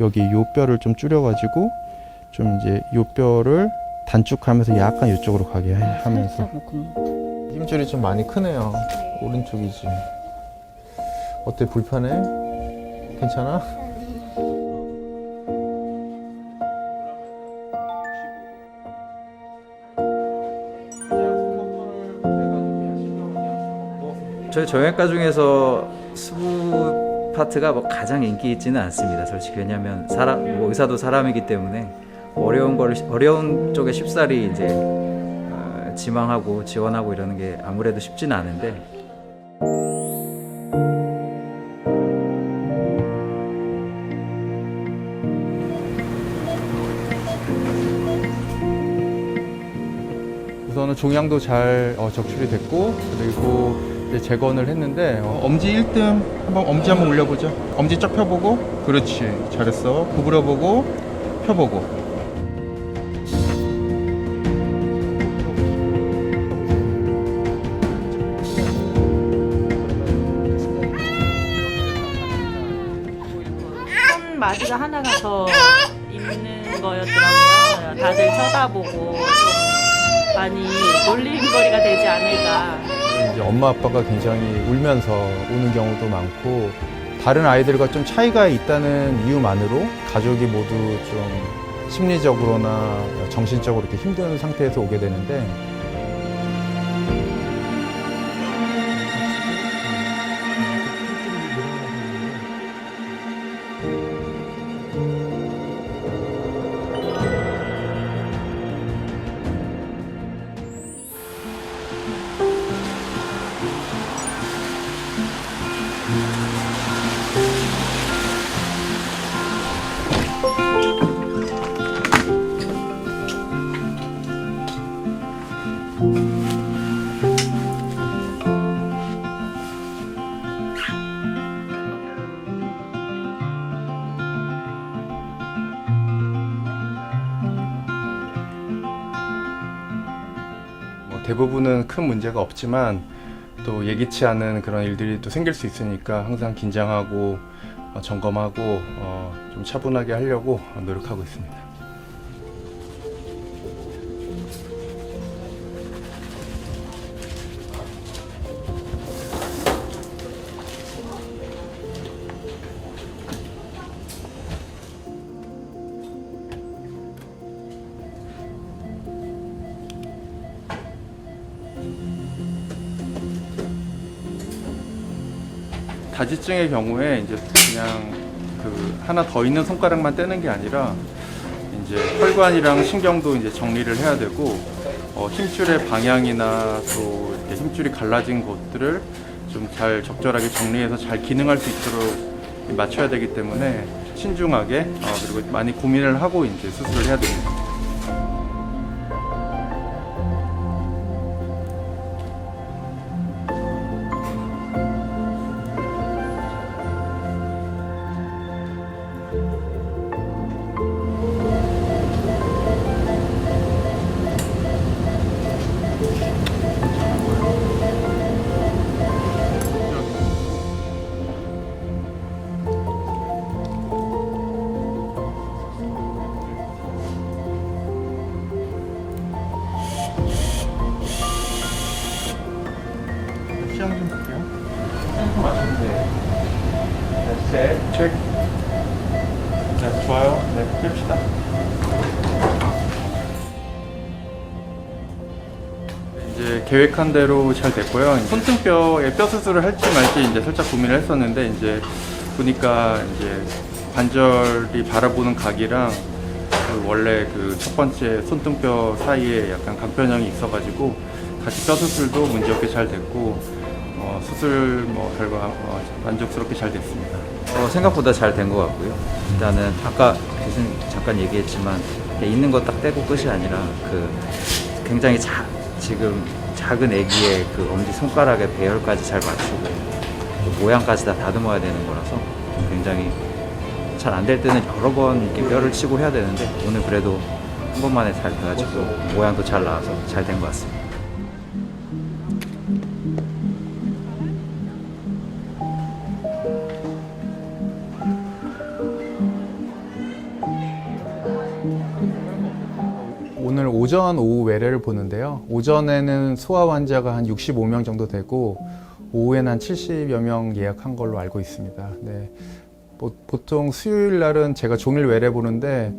여기 요 뼈를 좀 줄여가지고 좀 이제 요 뼈를 단축하면서 약간 이쪽으로 가게 하면서. 힘줄이 좀 많이 크네요. 오른쪽이지. 어때, 불편해? 괜찮아? 저희 정형외과 중에서 수부 파트가 뭐 가장 인기 있지는 않습니다. 솔직히 왜냐하면 뭐 의사도 사람이기 때문에 어려운 쪽에 쉽사리 이제 지망하고 지원하고 이러는 게 아무래도 쉽지는 않은데. 우선은 종양도 잘 적출이 됐고, 그리고 이제 재건을 했는데 엄지 1등 엄지 한번 올려보죠. 엄지 쫙 펴보고, 그렇지, 잘했어. 구부려보고 펴보고. 손 마디가 하나가 더 있는 거였더라고요. 다들 쳐다보고 좀 많이 놀림거리가 되지 않을까. 이제 엄마 아빠가 굉장히 울면서 우는 경우도 많고, 다른 아이들과 좀 차이가 있다는 이유만으로 가족이 모두 좀 심리적으로나 정신적으로 이렇게 힘든 상태에서 오게 되는데, 대부분은 큰 문제가 없지만 또 예기치 않은 그런 일들이 또 생길 수 있으니까 항상 긴장하고 점검하고 좀 차분하게 하려고 노력하고 있습니다. 다지증의 경우에 이제 그냥 그 하나 더 있는 손가락만 떼는 게 아니라 이제 혈관이랑 신경도 이제 정리를 해야 되고, 힘줄의 방향이나 또 이렇게 힘줄이 갈라진 곳들을 좀 잘 적절하게 정리해서 잘 기능할 수 있도록 맞춰야 되기 때문에 신중하게 그리고 많이 고민을 하고 이제 수술을 해야 됩니다. 시향 좀 볼게요. 센터 맞추면 돼요. 네, 체크. 네, 좋아요. 네, 뺍시다. 이제 계획한 대로 잘 됐고요. 손등뼈에 뼈 수술을 할지 말지 이제 살짝 고민을 했었는데, 이제 보니까 이제 관절이 바라보는 각이랑 그 원래 그 첫 번째 손등뼈 사이에 약간 각변형이 있어가지고 다시 뼈 수술도 문제없게 잘 됐고, 수술 결과 만족스럽게 잘 됐습니다. 생각보다 잘 된 것 같고요. 일단은 아까 교수님 잠깐 얘기했지만 있는 거 딱 떼고 끝이 아니라 그 굉장히 지금 작은 아기의 그 엄지 손가락의 배열까지 잘 맞추고 또 모양까지 다 다듬어야 되는 거라서 굉장히 잘 안 될 때는 여러 번 이렇게 뼈를 치고 해야 되는데, 오늘 그래도 한 번만에 잘 돼가지고 모양도 잘 나와서 잘 된 것 같습니다. 오전, 오후 외래를 보는데요. 오전에는 소아 환자가 한 65명 정도 되고 오후에는 한 70여 명 예약한 걸로 알고 있습니다. 네. 보통 수요일 날은 제가 종일 외래 보는데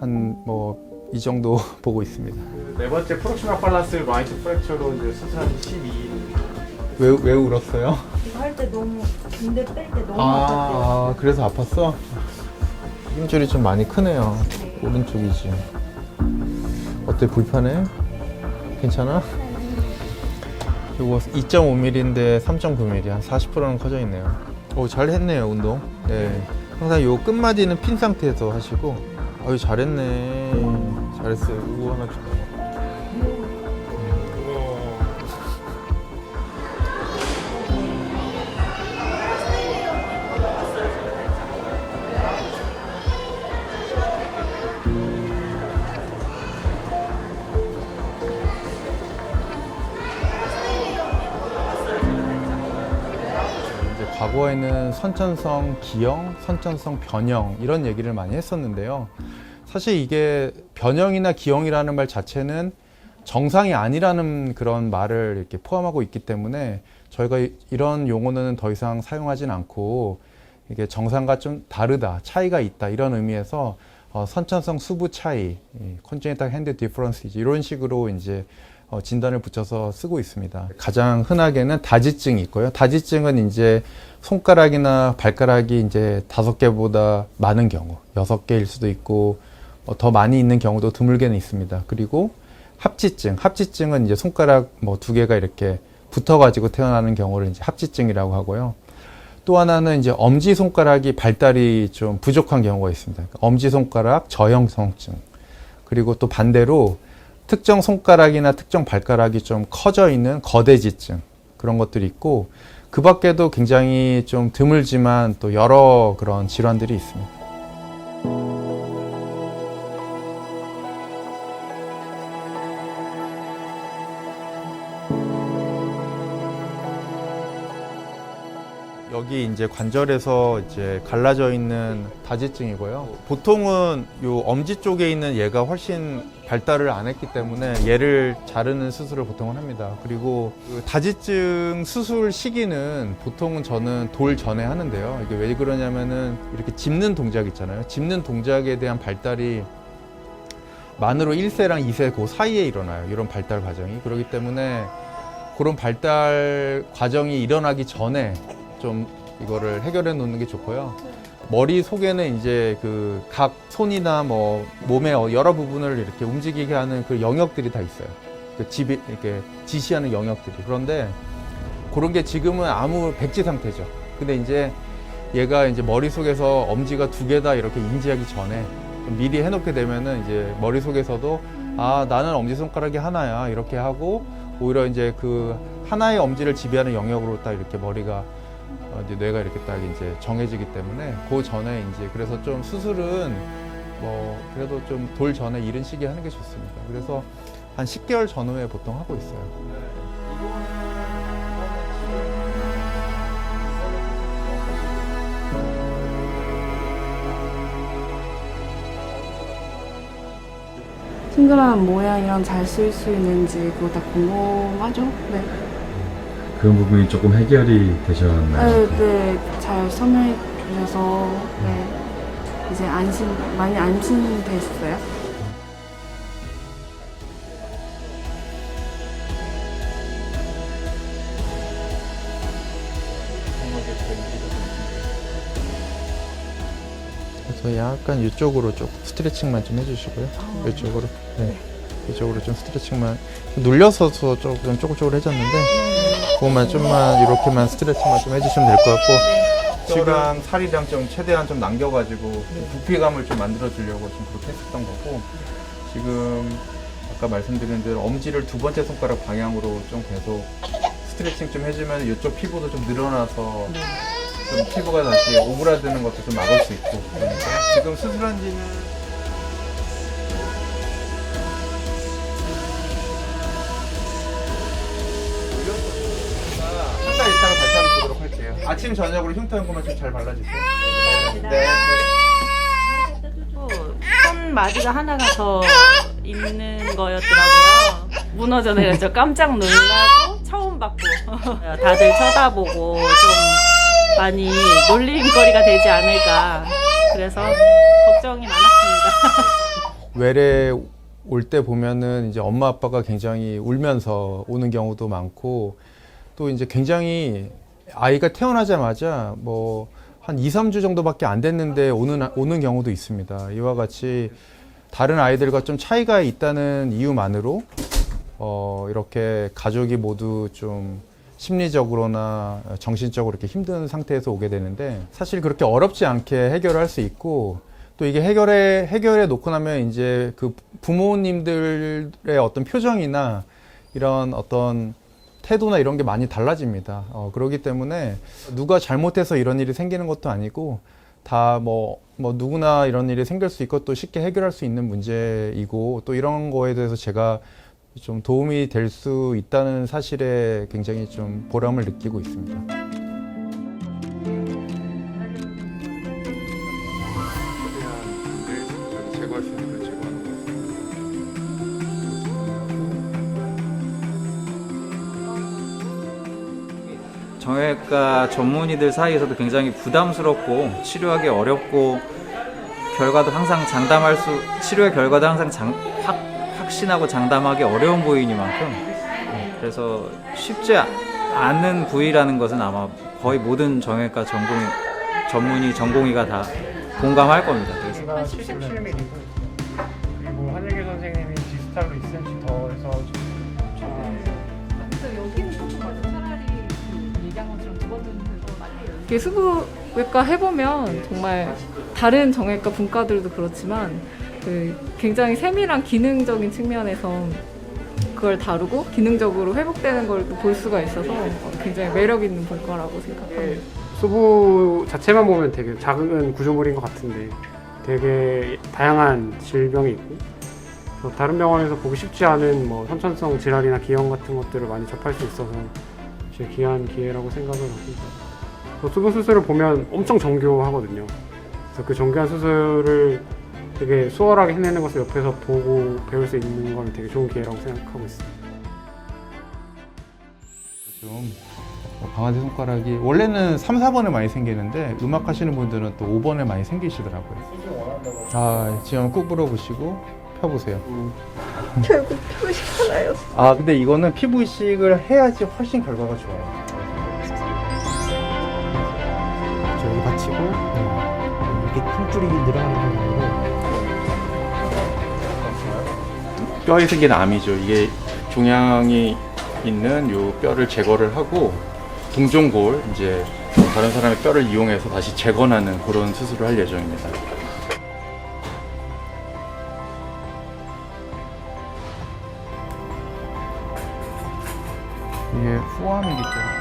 한 이 정도 보고 있습니다. 네 번째 프록시마 팔라스 라이트 프랙처로 이제 수술한 지 12일. 왜 울었어요? 이거 할 때 너무 군대 뺄 때 너무 아팠대요. 그래서 아팠어? 힘줄이 좀 많이 크네요. 오른쪽이지. 어때, 불편해? 괜찮아? 이거 2.5mm인데 3.9mm, 한 40%는 커져 있네요. 잘 했네요, 운동. 네. 항상 요 끝마디는 핀 상태에서 하시고. 아유, 잘했네. 잘했어요. 이거 하나 줄까? 과거에는 선천성 기형, 선천성 변형 이런 얘기를 많이 했었는데요. 사실 이게 변형이나 기형이라는 말 자체는 정상이 아니라는 그런 말을 이렇게 포함하고 있기 때문에 저희가 이런 용어는 더 이상 사용하진 않고 이게 정상과 좀 다르다, 차이가 있다 이런 의미에서 선천성 수부 차이, congenital hand difference 이런 식으로 이제 진단을 붙여서 쓰고 있습니다. 가장 흔하게는 다지증이 있고요. 다지증은 이제 손가락이나 발가락이 이제 5개보다 많은 경우, 6개일 수도 있고 더 많이 있는 경우도 드물게는 있습니다. 그리고 합지증, 합지증은 이제 손가락 2개가 이렇게 붙어가지고 태어나는 경우를 이제 합지증이라고 하고요. 또 하나는 이제 엄지 손가락이 발달이 좀 부족한 경우가 있습니다. 엄지 손가락 저형성증. 그리고 또 반대로 특정 손가락이나 특정 발가락이 좀 커져 있는 거대지증 그런 것들이 있고 그 밖에도 굉장히 좀 드물지만 또 여러 그런 질환들이 있습니다. 여기 이제 관절에서 이제 갈라져 있는 다지증이고요. 보통은 요 엄지 쪽에 있는 얘가 훨씬 발달을 안 했기 때문에 얘를 자르는 수술을 보통은 합니다. 그리고 그 다지증 수술 시기는 보통은 저는 돌 전에 하는데요. 이게 왜 그러냐면은 이렇게 짚는 동작 있잖아요. 짚는 동작에 대한 발달이 만으로 1세랑 2세 그 사이에 일어나요. 이런 발달 과정이. 그렇기 때문에 그런 발달 과정이 일어나기 전에 좀 이거를 해결해 놓는 게 좋고요. 머리 속에는 이제 그 각 손이나 몸의 여러 부분을 이렇게 움직이게 하는 그 영역들이 다 있어요. 그 이렇게 지시하는 영역들이. 그런데 그런 게 지금은 아무 백지 상태죠. 근데 이제 얘가 이제 머릿속에서 엄지가 2개다 이렇게 인지하기 전에 좀 미리 해놓게 되면은 이제 머릿속에서도 나는 엄지손가락이 하나야 이렇게 하고 오히려 이제 그 하나의 엄지를 지배하는 영역으로 딱 이렇게 머리가 이제 뇌가 이렇게 딱 이제 정해지기 때문에 그 전에 이제 그래서 좀 수술은 그래도 좀 돌 전에 이른 시기에 하는 게 좋습니다. 그래서 한 10개월 전후에 보통 하고 있어요. 싱글한 모양이랑 잘 쓸 수 있는지 그거 다 궁금하죠? 네. 그런 부분이 조금 해결이 되셨나요? 네, 잘 설명해 주셔서 네, 이제 많이 안심됐어요. 그래서 약간 이쪽으로 좀 스트레칭만 좀 해주시고요. 이쪽으로, 네, 이쪽으로 좀 스트레칭만 눌려서도 조금 쪼글쪼글해졌는데. 그것만 좀만 이렇게만 스트레칭만 좀 해주시면 될 것 같고 뼈랑 살이랑 좀 최대한 좀 남겨가지고 부피감을 좀 만들어 주려고 좀 그렇게 했었던 거고 지금 아까 말씀드린 대로 엄지를 2번째 손가락 방향으로 좀 계속 스트레칭 좀 해주면 이쪽 피부도 좀 늘어나서 좀 피부가 다시 오그라드는 것도 좀 막을 수 있고 그러니까 지금 수술한 지는 이따가 다시 한번 보도록 할게요. 아침 저녁으로 흉터 연고만 좀 잘 발라주세요. 네. 손 마디가 하나가 더 있는 거였더라고요. 무너져 내려서 깜짝 놀라고 처음 받고 다들 쳐다보고 좀 많이 놀림거리가 되지 않을까. 그래서 걱정이 많았습니다. 외래 올 때 보면은 이제 엄마 아빠가 굉장히 울면서 오는 경우도 많고, 또 이제 굉장히 아이가 태어나자마자 뭐 한 2, 3주 정도밖에 안 됐는데 오는 경우도 있습니다. 이와 같이 다른 아이들과 좀 차이가 있다는 이유만으로 이렇게 가족이 모두 좀 심리적으로나 정신적으로 이렇게 힘든 상태에서 오게 되는데, 사실 그렇게 어렵지 않게 해결할 수 있고, 또 이게 해결해 놓고 나면 이제 그 부모님들의 어떤 표정이나 이런 어떤 태도나 이런 게 많이 달라집니다. 그렇기 때문에 누가 잘못해서 이런 일이 생기는 것도 아니고, 다 뭐 누구나 이런 일이 생길 수 있고 또 쉽게 해결할 수 있는 문제이고, 또 이런 거에 대해서 제가 좀 도움이 될 수 있다는 사실에 굉장히 좀 보람을 느끼고 있습니다. 제거할 수 있는 걸 제거하는 거예요. 정형외과 전문의들 사이에서도 굉장히 부담스럽고 치료하기 어렵고, 결과도 항상 치료의 결과도 항상 확신하고 장담하기 어려운 부위이니만큼, 그래서 쉽지 않은 부위라는 것은 아마 거의 모든 정형외과 전공의가 다 공감할 겁니다. 그래서 제가 77mm고 그리고 한일계 선생님이 디스탈로 2cm 더 해서 이게 수부외과 해보면 정말 다른 정형외과 분과들도 그렇지만 굉장히 세밀한 기능적인 측면에서 그걸 다루고 기능적으로 회복되는 걸 볼 수가 있어서 굉장히 매력 있는 분과라고 생각합니다. 수부 자체만 보면 되게 작은 구조물인 것 같은데 되게 다양한 질병이 있고, 또 다른 병원에서 보기 쉽지 않은 뭐 선천성 질환이나 기형 같은 것들을 많이 접할 수 있어서 제일 귀한 기회라고 생각을 합니다. 또 수부 수술을 보면 엄청 정교하거든요. 그래서 그 정교한 수술을 되게 수월하게 해내는 것을 옆에서 보고 배울 수 있는 건 되게 좋은 기회라고 생각하고 있습니다. 좀 방아쇠 손가락이 원래는 3, 4번에 많이 생기는데 음악 하시는 분들은 또 5번에 많이 생기시더라고요. 지금 꾹 불어보시고 펴보세요. 결국 펴고 싶잖아요. 근데 이거는 피부 이식을 해야지 훨씬 결과가 좋아요. 여기 받치고 이게 힘줄이 늘어나는 방향으로 뼈에 생긴 암이죠. 이게 종양이 있는 요 뼈를 제거를 하고 동종골, 이제 다른 사람의 뼈를 이용해서 다시 재건하는 그런 수술을 할 예정입니다. 이게 후암이기 때문에